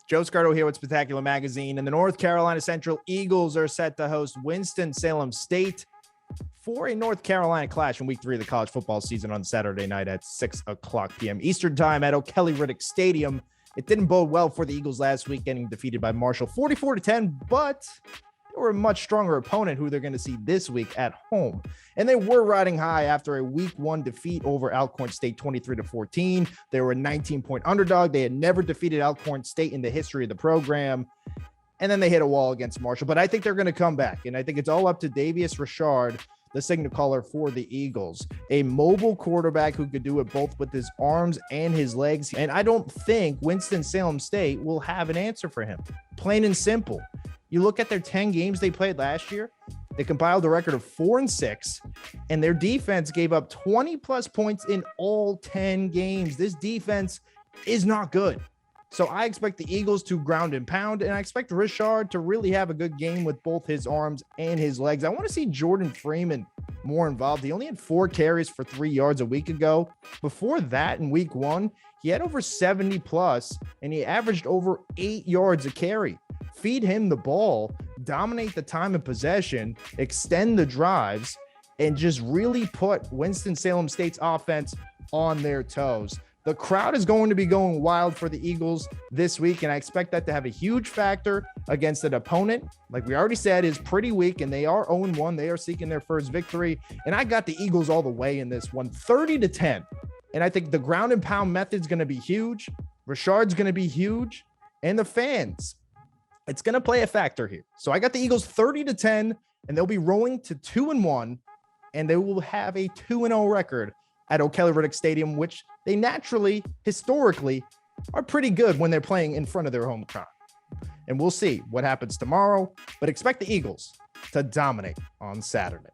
Joe Scurto here with Spectacular Magazine, and the North Carolina Central Eagles are set to host Winston Salem State for a North Carolina clash in week 3 of the college football season on Saturday night at 6 o'clock p.m. Eastern time at O'Kelly-Riddick Stadium. It didn't bode well for the Eagles last week, getting defeated by Marshall 44-10, but they were a much stronger opponent who they're going to see this week at home. And they were riding high after a week 1 defeat over Alcorn State 23-14. They were a 19-point underdog. They had never defeated Alcorn State in the history of the program. And then they hit a wall against Marshall. But I think they're going to come back. And I think it's all up to Davius Richard, the signal caller for the Eagles, a mobile quarterback who could do it both with his arms and his legs. And I don't think Winston-Salem State will have an answer for him. Plain and simple. You look at their 10 games they played last year, they compiled a record of 4-6, and their defense gave up 20-plus points in all 10 games. This defense is not good. So I expect the Eagles to ground and pound, and I expect Richard to really have a good game with both his arms and his legs. I want to see Jordan Freeman more involved. He only had 4 carries for 3 yards a week ago. Before that, in week 1, he had over 70-plus, and he averaged over 8 yards a carry. Feed him the ball, dominate the time of possession, extend the drives, and just really put Winston-Salem State's offense on their toes. The crowd is going to be going wild for the Eagles this week, and I expect that to have a huge factor against an opponent, like we already said, is pretty weak, and they are 0-1. They are seeking their first victory, and I got the Eagles all the way in this one, 30-10. And I think the ground and pound method is going to be huge. Richard's going to be huge, and the fans, it's going to play a factor here. So I got the Eagles 30-10, and they'll be rolling to 2-1, and they will have a 2-0 record at O'Kelly-Riddick Stadium, which they naturally, historically, are pretty good when they're playing in front of their home crowd. And we'll see what happens tomorrow, but expect the Eagles to dominate on Saturday.